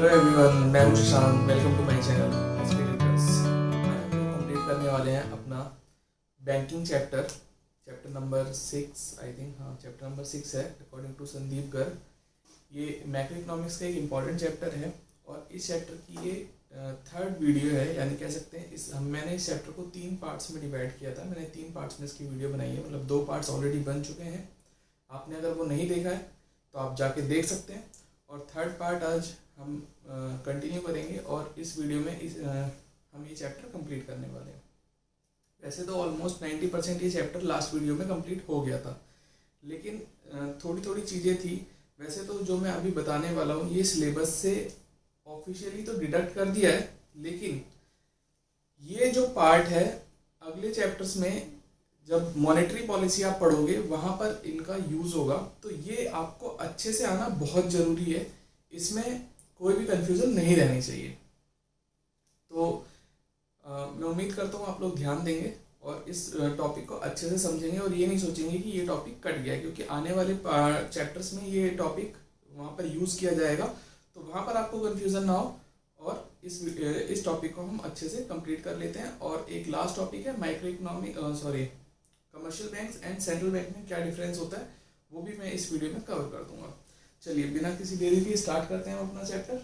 Hello everyone, मैं हूं Shashank. Welcome to my channel SP tutors. आज हम कंप्लीट करने वाले हैं अपना banking chapter number 6 I think. हाँ, चैप्टर नंबर 6 है अकॉर्डिंग टू संदीप गर्ग। ये मैक्रो इकोनॉमिक्स का एक इम्पॉर्टेंट चैप्टर है और इस चैप्टर की ये थर्ड वीडियो है, यानी कह सकते हैं मैंने इस चैप्टर को 3 पार्ट्स में डिवाइड किया था। मैंने 3 पार्ट्स में इसकी वीडियो बनाई है, मतलब 2 पार्ट्स ऑलरेडी बन चुके हैं। आपने अगर वो नहीं देखा है तो आप जाके देख सकते हैं। और थर्ड पार्ट आज हम कंटिन्यू करेंगे और इस वीडियो में हम ये चैप्टर कंप्लीट करने वाले हैं। वैसे तो ऑलमोस्ट 90% ये चैप्टर लास्ट वीडियो में कंप्लीट हो गया था, लेकिन थोड़ी थोड़ी चीज़ें थी। वैसे तो जो मैं अभी बताने वाला हूँ ये सिलेबस से ऑफिशियली तो डिडक्ट कर दिया है, लेकिन ये जो पार्ट है अगले चैप्टर्स में जब मॉनेटरी पॉलिसी आप पढ़ोगे वहाँ पर इनका यूज़ होगा, तो ये आपको अच्छे से आना बहुत ज़रूरी है। इसमें कोई भी कंफ्यूजन नहीं रहनी चाहिए। तो मैं उम्मीद करता हूँ आप लोग ध्यान देंगे और इस टॉपिक को अच्छे से समझेंगे और ये नहीं सोचेंगे कि ये टॉपिक कट गया है, क्योंकि आने वाले चैप्टर्स में ये टॉपिक वहाँ पर यूज़ किया जाएगा, तो वहाँ पर आपको कंफ्यूजन ना हो। और इस टॉपिक को हम अच्छे से कंप्लीट कर लेते हैं। और एक लास्ट टॉपिक है micro economic commercial banks and central bank में क्या डिफरेंस होता है, वो भी मैं इस वीडियो में कवर कर दूंगा। चलिए बिना किसी देरी के स्टार्ट करते हैं अपना चैप्टर।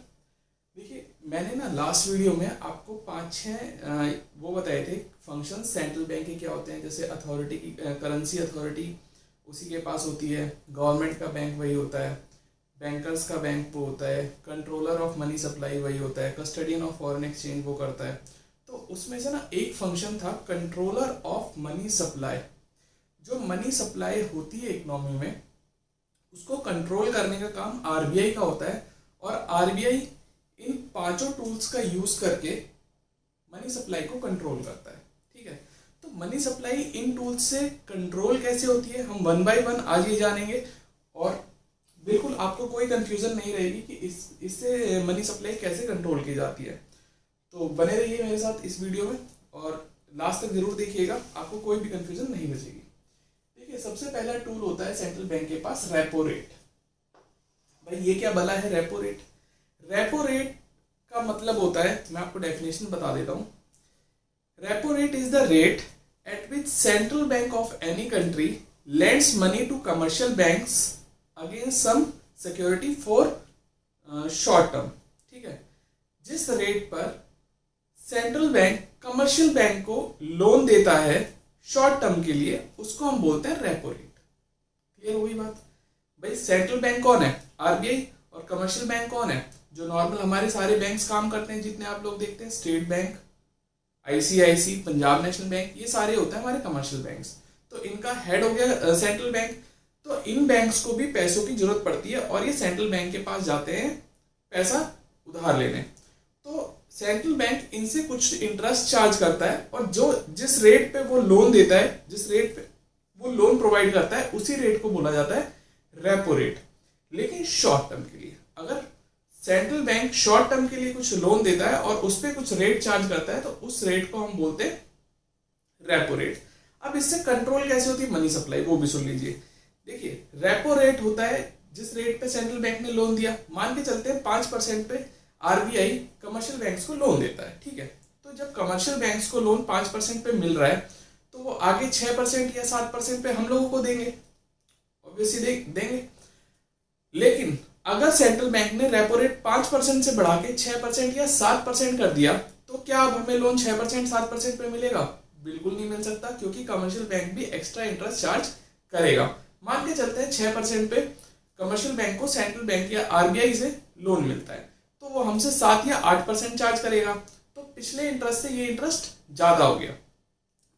देखिए, मैंने ना लास्ट वीडियो में आपको 5-6 वो बताए थे फंक्शन सेंट्रल बैंक के क्या होते हैं। जैसे अथॉरिटी की करेंसी अथॉरिटी उसी के पास होती है, गवर्नमेंट का बैंक वही होता है, बैंकर्स का बैंक वो होता है, कंट्रोलर ऑफ मनी सप्लाई वही होता है, कस्टडियन ऑफ फॉरेन एक्सचेंज वो करता है। तो उसमें से ना एक फंक्शन था कंट्रोलर ऑफ मनी सप्लाई। जो मनी सप्लाई होती है इकोनॉमी में उसको कंट्रोल करने का काम आरबीआई का होता है, और आरबीआई इन 5 टूल्स का यूज करके मनी सप्लाई को कंट्रोल करता है। ठीक है, तो मनी सप्लाई इन टूल्स से कंट्रोल कैसे होती है हम 1 बाय 1 आज ये जानेंगे, और बिल्कुल आपको कोई कंफ्यूजन नहीं रहेगी कि इससे मनी सप्लाई कैसे कंट्रोल की जाती है। तो बने रहिए मेरे साथ इस वीडियो में और लास्ट तक जरूर देखिएगा, आपको कोई भी कंफ्यूजन नहीं बचेगी। देखिए, सबसे पहला टूल होता है सेंट्रल बैंक के पास रेपो रेट। भाई ये क्या भला है रेपो रेट? रेपो रेट का मतलब होता है, मैं आपको डेफिनेशन बता देता हूं। Repo rate is the rate at which central bank of any country lends money to commercial banks against some security for short term. ठीक है, जिस रेट पर सेंट्रल बैंक कमर्शियल बैंक को लोन देता है शॉर्ट टर्म के लिए, उसको हम बोलते हैं रेपो रेट। क्लियर हुई बात? भाई सेंट्रल बैंक कौन है? आरबीआई। और कमर्शियल बैंक कौन है? जो नॉर्मल हमारे सारे बैंक्स काम करते हैं, जितने आप लोग देखते हैं, state bank, ICIC, Punjab National Bank, ये सारे होते हैं हमारे कमर्शियल बैंक्स। तो इनका हेड हो गया सेंट्रल बैंक। तो इन बैंक्स को भी पैसों की जरूरत पड़ती है और ये सेंट्रल बैंक के पास जाते हैं पैसा उधार लेने। तो सेंट्रल बैंक इनसे कुछ इंटरेस्ट चार्ज करता है, और जिस रेट पे वो लोन देता है, जिस रेट पे वो लोन प्रोवाइड करता है, उसी रेट को बोला जाता है रेपो रेट। लेकिन शॉर्ट टर्म के लिए, अगर सेंट्रल बैंक शॉर्ट टर्म के लिए कुछ लोन देता है और उस पर कुछ रेट चार्ज करता है, तो उस रेट को हम बोलते हैं रेपो रेट। अब इससे कंट्रोल कैसे होती है मनी सप्लाई, वो भी सुन लीजिए। देखिए, रेपो रेट होता है जिस रेट पे सेंट्रल बैंक ने लोन दिया। मान के चलते हैं 5% पे आरबीआई कमर्शियल बैंक्स को लोन देता है। ठीक है, तो जब कमर्शियल बैंक्स को लोन 5% पे मिल रहा है, तो वो आगे 6% या 7% पे हम लोगों को देंगे, ऑब्वियसली देंगे। लेकिन अगर सेंट्रल बैंक ने रेपो रेट 5% से बढ़ा के 6% या 7% कर दिया, तो क्या अब हमें लोन 6% 7% पे मिलेगा? बिल्कुल नहीं मिल सकता, क्योंकि कमर्शियल बैंक भी एक्स्ट्रा इंटरेस्ट चार्ज करेगा। मान के चलते हैं 6% पे कमर्शियल बैंक को सेंट्रल बैंक या आरबीआई से लोन मिलता है, तो वो हमसे 7 या 8% चार्ज करेगा। तो पिछले इंटरेस्ट से ये इंटरेस्ट ज्यादा हो गया,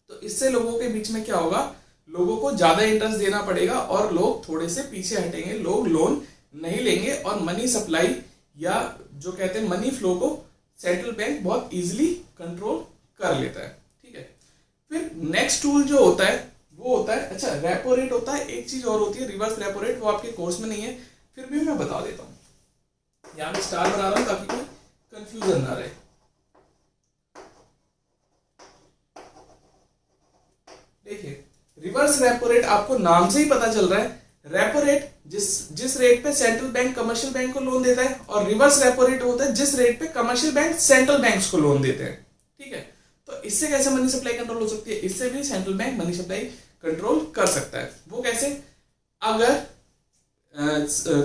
तो इससे लोगों के बीच में क्या होगा, लोगों को ज्यादा इंटरेस्ट देना पड़ेगा और लोग थोड़े से पीछे हटेंगे, लोग लोन नहीं लेंगे, और मनी सप्लाई या जो कहते हैं मनी फ्लो को सेंट्रल बैंक बहुत इजीली कंट्रोल कर लेता है। ठीक है, फिर नेक्स्ट टूल जो होता है वो होता है, अच्छा रेपो रेट होता है, एक चीज और होती है रिवर्स रेपो रेट, वो आपके कोर्स में नहीं है, फिर भी मैं बता देता हूं। यहां मैं स्टार बना रहा हूं ताकि कोई कंफ्यूजन ना रहे। देखिए, रिवर्स रेपो रेट आपको नाम से ही पता चल रहा है, रेपो रेट जिस रेट पे सेंट्रल बैंक कमर्शियल बैंक को लोन देता है, और रिवर्स रेपो रेट होता है जिस रेट पे कमर्शियल बैंक सेंट्रल बैंक्स को लोन देते हैं। ठीक है, तो इससे कैसे मनी सप्लाई कंट्रोल हो सकती है? इससे भी central bank money supply control कर सकता है। वो कैसे? अगर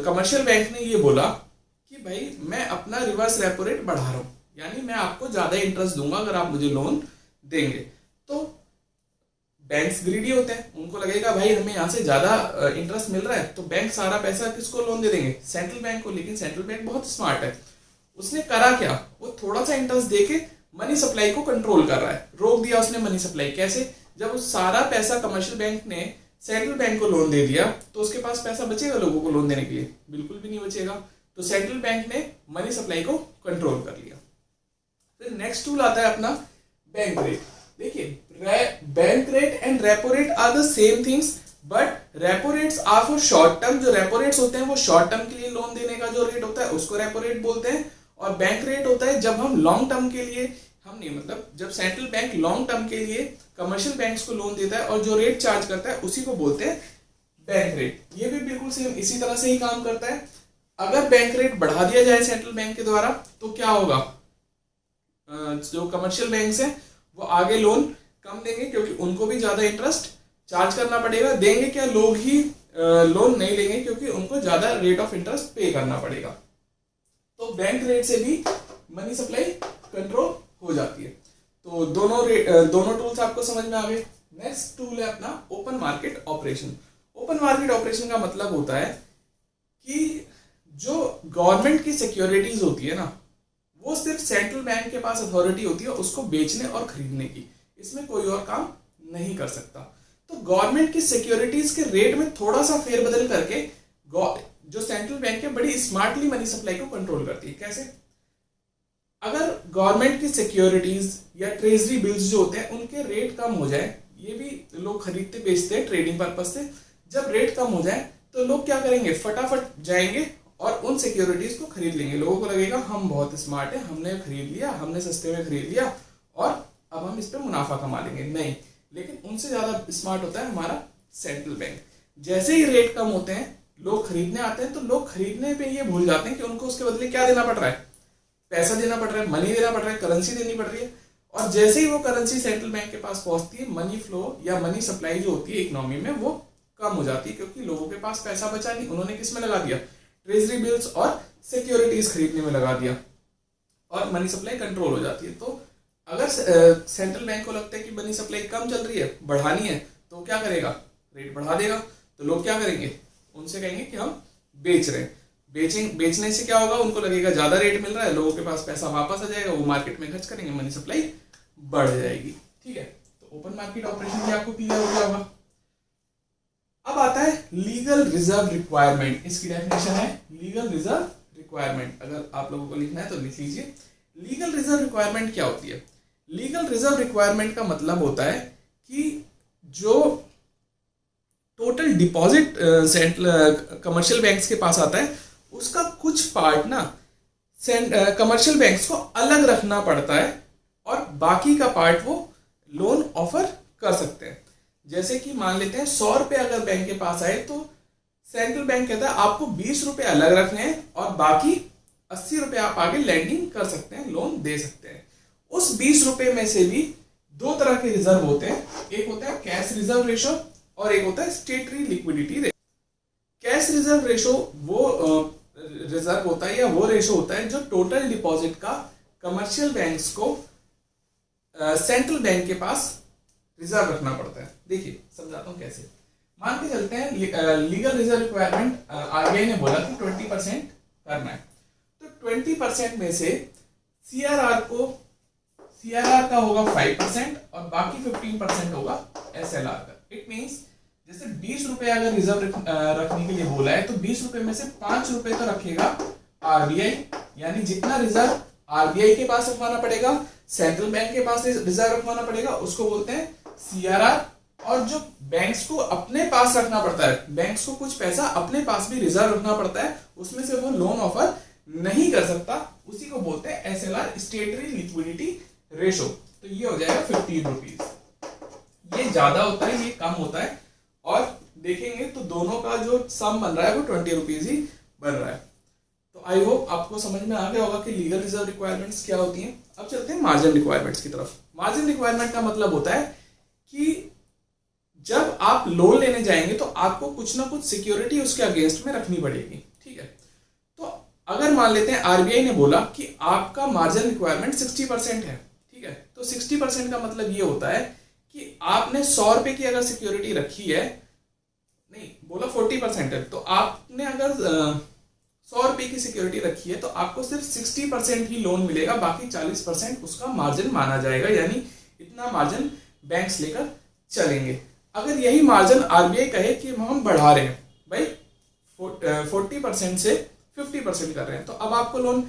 कमर्शियल बैंक ने ये बोला कि भाई मैं अपना रिवर्स रेपो रेट बढ़ा रहा हूं, यानी मैं आपको ज्यादा इंटरेस्ट दूंगा अगर आप मुझे लोन देंगे, तो बैंक्स ग्रीडी होते हैं, उनको लगेगा भाई हमें यहाँ से ज्यादा इंटरेस्ट मिल रहा है, तो बैंक सारा पैसा किसको लोन दे देंगे? सेंट्रल बैंक को। लेकिन सेंट्रल बैंक बहुत स्मार्ट है, उसने करा क्या? वो थोड़ा सा इंटरेस्ट देके मनी सप्लाई को कंट्रोल कर रहा है, रोक दिया उसने मनी सप्लाई। कैसे? जब वो सारा पैसा कमर्शियल बैंक ने सेंट्रल बैंक को लोन दे दिया, तो उसके पास पैसा बचेगा लोगों को लोन देने के लिए? बिल्कुल भी नहीं बचेगा। तो सेंट्रल बैंक ने मनी सप्लाई को कंट्रोल कर लिया। फिर नेक्स्ट टूल आता है अपना बैंक रेट। देखिए, bank rate and repo rate are the same things, but repo rates are for short term. जो रेपो रेट्स होते हैं वो शॉर्ट टर्म के लिए लोन देने का जो रेट होता है उसको रेपो रेट बोलते हैं, और बैंक रेट होता है जब हम लॉन्ग टर्म के लिए, हम नहीं मतलब जब सेंट्रल बैंक लॉन्ग टर्म के लिए कमर्शियल बैंक्स को लोन देता है और जो रेट चार्ज करता है उसी को बोलते हैं बैंक रेट। ये भी बिल्कुल सेम इसी तरह से ही काम करता है। अगर बैंक रेट बढ़ा दिया जाए सेंट्रल बैंक के द्वारा तो क्या होगा? जो कमर्शियल बैंक्स हैं वो आगे लोन कम देंगे, क्योंकि उनको भी ज्यादा इंटरेस्ट चार्ज करना पड़ेगा। देंगे क्या? लोग ही लोन नहीं लेंगे, क्योंकि उनको ज्यादा रेट ऑफ इंटरेस्ट पे करना पड़ेगा। तो बैंक रेट से भी मनी सप्लाई कंट्रोल हो जाती है। तो दोनों टूल्स आपको समझ में आ गए। नेक्स्ट टूल है अपना open market operation. Open market operation का मतलब होता है कि जो गवर्नमेंट की सिक्योरिटीज होती है ना, वो सिर्फ सेंट्रल बैंक के पास अथॉरिटी होती है उसको बेचने और खरीदने की, इसमें कोई और काम नहीं कर सकता। तो गवर्नमेंट की सिक्योरिटीज के रेट में थोड़ा सा फेरबदल करके जो सेंट्रल बैंक है बड़ी स्मार्टली मनी सप्लाई को कंट्रोल करती है। कैसे? अगर गवर्नमेंट की सिक्योरिटीज या ट्रेजरी बिल्स जो होते हैं उनके रेट कम हो जाए, ये भी लोग खरीदते बेचते हैं ट्रेडिंग पर्पज से, जब रेट कम हो जाए तो लोग क्या करेंगे? फटाफट जाएंगे और उन सिक्योरिटीज को खरीद लेंगे। लोगों को लगेगा हम बहुत स्मार्ट है, हमने खरीद लिया, हमने सस्ते में खरीद लिया और अब हम इस पर मुनाफा कमा लेंगे। नहीं, लेकिन उनसे ज्यादा स्मार्ट होता है हमारा सेंट्रल बैंक। जैसे ही रेट कम होते हैं लोग खरीदने आते हैं, तो लोग खरीदने पे ये भूल जाते हैं कि उनको उसके बदले क्या देना पड़ रहा है? पैसा देना पड़ रहा है, मनी देना पड़ रहा है, करेंसी देनी पड़ रही है। और जैसे ही वो करेंसी सेंट्रल बैंक के पास पहुंचती है, मनी फ्लो या मनी सप्लाई जो होती है इकोनॉमी में वो कम हो जाती है, क्योंकि लोगों के पास पैसा बचा नहीं, उन्होंने किस में लगा दिया? ट्रेजरी बिल्स और सिक्योरिटीज खरीदने में लगा दिया, और मनी सप्लाई कंट्रोल हो जाती है। तो अगर सेंट्रल बैंक को लगता है कि मनी सप्लाई कम चल रही है, बढ़ानी है, तो क्या करेगा? रेट बढ़ा देगा। तो लोग क्या करेंगे? उनसे कहेंगे कि हम बेच रहे हैं। बेचने से क्या होगा? उनको लगेगा ज्यादा रेट मिल रहा है, लोगों के पास पैसा वापस आ जाएगा, वो मार्केट में खर्च करेंगे, मनी सप्लाई बढ़ जाएगी। ठीक है, तो ओपन मार्केट ऑपरेशन भी आपको क्लियर हो गया होगा। अब आता है लीगल रिजर्व रिक्वायरमेंट। इसकी डेफिनेशन है लीगल रिजर्व रिक्वायरमेंट। अगर आप लोगों को लिखना है तो लिख लीजिए। लीगल रिजर्व रिक्वायरमेंट क्या होती है? लीगल रिजर्व रिक्वायरमेंट का मतलब होता है कि जो total deposit central commercial banks के पास आता है उसका कुछ पार्ट ना कमर्शियल बैंक्स को अलग रखना पड़ता है, और बाकी का पार्ट वो लोन ऑफर कर सकते हैं। जैसे कि मान लेते हैं 100 रुपए अगर बैंक के पास आए, तो सेंट्रल बैंक कहता है आपको 20 रुपए अलग रखने हैं और बाकी 80 रुपए आप आगे लैंडिंग कर सकते हैं, लोन दे सकते हैं। उस 20 रुपए में से भी दो तरह के रिजर्व होते हैं, एक होता है कैश रिजर्व रेशो और एक होता है स्टेटरी liquidity ratio. Cash reserve ratio वो रिजर्व होता है या वो रेशो होता है जो टोटल डिपॉजिट का कमर्शियल बैंक्स को सेंट्रल बैंक के पास रिजर्व रखना पड़ता है। देखिए समझाता हूं कैसे। मान के चलते हैं लीगल रिजर्व रिक्वायरमेंट आरबीआई ने बोला कि 20% करना है, तो 20% में से सीआरआर का होगा 5% और बाकी 15% होगा एसएलआर का। इट मींस जैसे 20 रुपए अगर रिजर्व रखने के लिए बोला है, तो 20 रुपए में से 5 रुपए तो रखेगा आरबीआई, यानी जितना रिजर्व आरबीआई के पास रखवाना पड़ेगा, सेंट्रल बैंक के पास रिजर्व रखवाना पड़ेगा, उसको बोलते हैं सीआरआर। और जो बैंक्स को अपने पास रखना पड़ता है, बैंक्स को कुछ पैसा अपने पास भी रिजर्व रखना पड़ता है, उसमें से वो लोन ऑफर नहीं कर सकता, उसी को बोलते हैं एसएलआर, स्टेटरी लिक्विडिटी रेशो। तो ये हो जाएगा 15 रुपीज। ये ज्यादा होता है, ये कम होता है, और देखेंगे तो दोनों का जो सम बन रहा है वो 20 रुपीज ही बन रहा है। तो आई होप आपको समझ में आ गया होगा कि लीगल रिजर्व रिक्वायरमेंट्स क्या होती हैं। अब चलते हैं मार्जिन रिक्वायरमेंट्स की तरफ। मार्जिन रिक्वायरमेंट का मतलब होता है कि जब आप लोन लेने जाएंगे तो आपको कुछ ना कुछ सिक्योरिटी उसके अगेंस्ट में रखनी पड़ेगी, ठीक है। तो अगर मान लेते हैं आरबीआई ने बोला कि आपका मार्जिन रिक्वायरमेंट 60% है, ठीक है, तो 60% का मतलब ये होता है कि आपने 100 रुपए की अगर सिक्योरिटी रखी है, नहीं बोला 40% है, तो आपने अगर 100 रुपए की सिक्योरिटी रखी है तो आपको सिर्फ 60% ही लोन मिलेगा, बाकी 40% उसका मार्जिन माना जाएगा, यानी इतना मार्जिन बैंक्स लेकर चलेंगे। अगर यही मार्जिन आरबीआई कहे कि हम बढ़ा रहे हैं भाई 40% से 50% कर रहे हैं, तो अब आपको लोन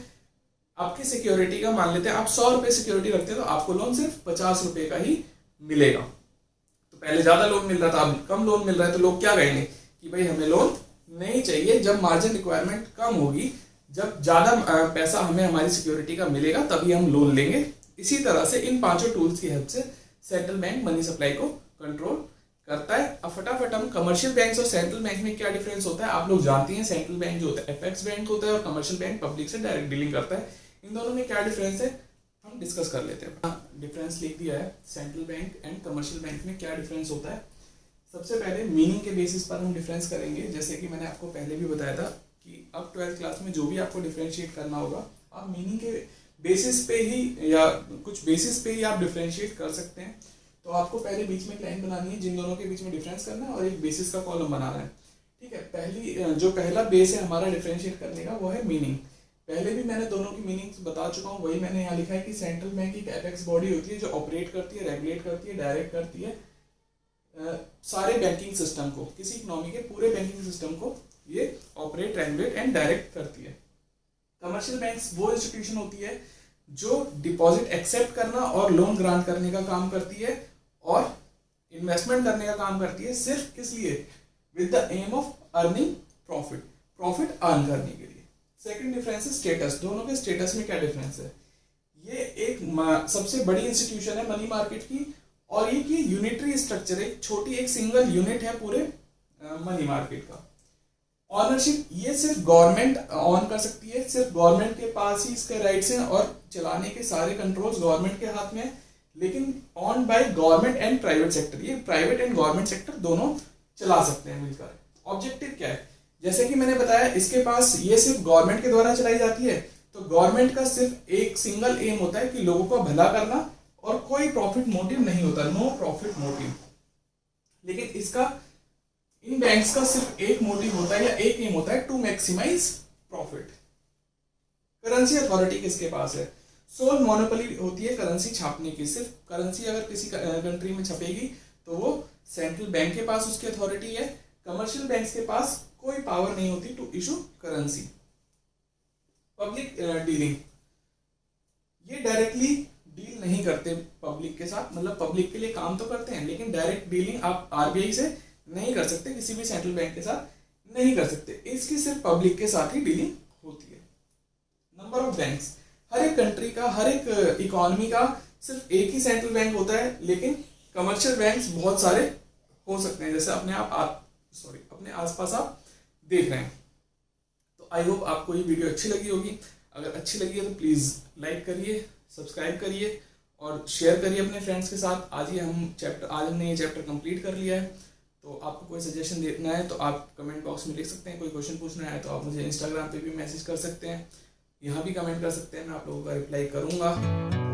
आपकी सिक्योरिटी का मान लेते हैं आप 100 रुपए सिक्योरिटी रखते हैं तो आपको लोन सिर्फ 50 रुपए का ही मिलेगा। तो पहले ज्यादा लोन मिल रहा था, अब कम लोन मिल रहा है, तो लोग क्या कहेंगे कि भाई हमें लोन नहीं चाहिए। जब मार्जिन रिक्वायरमेंट कम होगी, जब ज्यादा पैसा हमें हमारी सिक्योरिटी का मिलेगा, तभी हम लोन लेंगे। इसी तरह से इन पांचों टूल्स की हेल्प से सेंट्रल बैंक मनी सप्लाई को कंट्रोल करता है। अब फटाफट हम कमर्शियल बैंक और सेंट्रल बैंक में क्या डिफरेंस होता है आप लोग जानते हैं। सेंट्रल बैंक जो होता है एपेक्स बैंक होता है और कमर्शियल बैंक पब्लिक से डायरेक्ट डीलिंग करता है। इन दोनों में क्या डिफरेंस है हम डिस्कस कर लेते हैं। डिफरेंस लिख दिया है, central bank and commercial bank में क्या डिफरेंस होता है। सबसे पहले मीनिंग के बेसिस पर हम डिफरेंस करेंगे। जैसे कि मैंने आपको पहले भी बताया था कि अब 12th क्लास में जो भी आपको डिफरेंशिएट करना होगा आप मीनिंग के बेसिस पे ही या कुछ बेसिस पे ही आप डिफरेंशिएट कर सकते हैं। तो आपको पहले बीच में एक लाइन बनानी है जिन दोनों के बीच में डिफरेंस करना है और एक बेसिस का कॉलम बनाना है, ठीक है। जो पहला बेस है हमारा डिफरेंशिएट करने का वो है मीनिंग। पहले भी मैंने दोनों की मीनिंग बता चुका हूँ, वही मैंने यहाँ लिखा है कि सेंट्रल बैंक एक एपेक्स बॉडी होती है जो ऑपरेट करती है, रेगुलेट करती है, डायरेक्ट करती है सारे बैंकिंग सिस्टम को, किसी इकोनॉमी के पूरे बैंकिंग सिस्टम को ये ऑपरेट, रेगुलेट एंड डायरेक्ट करती है। कमर्शियल बैंक्स वो इंस्टीट्यूशन होती है जो डिपॉजिट एक्सेप्ट करना और लोन ग्रांट करने का काम करती है और इन्वेस्टमेंट करने का काम करती है, सिर्फ किस लिए, with the aim of earning profit, profit earn करने के लिए। सेकंड डिफरेंस है स्टेटस। दोनों के स्टेटस में क्या डिफरेंस है, ये एक सबसे बड़ी इंस्टीट्यूशन है मनी मार्केट की और ये की यूनिटरी स्ट्रक्चर है, छोटी एक सिंगल यूनिट है पूरे मनी मार्केट का। ऑनरशिप ये सिर्फ गवर्नमेंट ऑन कर सकती है, सिर्फ गवर्नमेंट के पास ही इसके राइट्स हैं और चलाने के सारे कंट्रोल्स गवर्नमेंट के हाथ में है, लेकिन on by government and private sector. ये प्राइवेट एंड गवर्नमेंट सेक्टर दोनों चला सकते हैं मिलकर। ऑब्जेक्टिव क्या है, जैसे कि मैंने बताया इसके पास ये सिर्फ गवर्नमेंट के द्वारा चलाई जाती है, तो गवर्नमेंट का सिर्फ एक सिंगल एम होता है कि लोगों का भला करना और कोई प्रॉफिट मोटिव नहीं होता, नो प्रॉफिट मोटिव। लेकिन इसका इन बैंक्स का सिर्फ एक मोटिव होता है या एक एम होता है, to maximise profit. Currency authority किसके पास है, सोल मोनोपोली होती है करेंसी छापने की। सिर्फ करेंसी अगर किसी कंट्री में छपेगी तो वो सेंट्रल बैंक के पास उसकी अथॉरिटी है। कमर्शियल बैंक्स के पास कोई पावर नहीं होती to issue currency. Public dealing, ये डायरेक्टली डील नहीं करते पब्लिक के साथ, मतलब पब्लिक के लिए काम तो करते हैं लेकिन डायरेक्ट डीलिंग आप आरबीआई से नहीं कर सकते, किसी भी सेंट्रल बैंक के साथ नहीं कर सकते, इसकी सिर्फ पब्लिक के साथ ही डीलिंग होती है। नंबर ऑफ बैंक्स, हर एक कंट्री का, हर एक इकोनॉमी का सिर्फ एक ही सेंट्रल बैंक होता है, लेकिन कमर्शियल बैंक्स बहुत सारे हो सकते हैं, जैसे अपने आसपास आप देख रहे हैं। तो आई होप आपको ये वीडियो अच्छी लगी होगी। अगर अच्छी लगी है तो प्लीज़ लाइक करिए, सब्सक्राइब करिए और शेयर करिए अपने फ्रेंड्स के साथ। आज हमने ये चैप्टर कंप्लीट कर लिया है। तो आपको कोई सजेशन देना है तो आप कमेंट बॉक्स में लिख सकते हैं, कोई क्वेश्चन पूछना है तो आप मुझे इंस्टाग्राम पे भी मैसेज कर सकते हैं, यहाँ भी कमेंट कर सकते हैं, मैं आप लोगों का रिप्लाई करूँगा।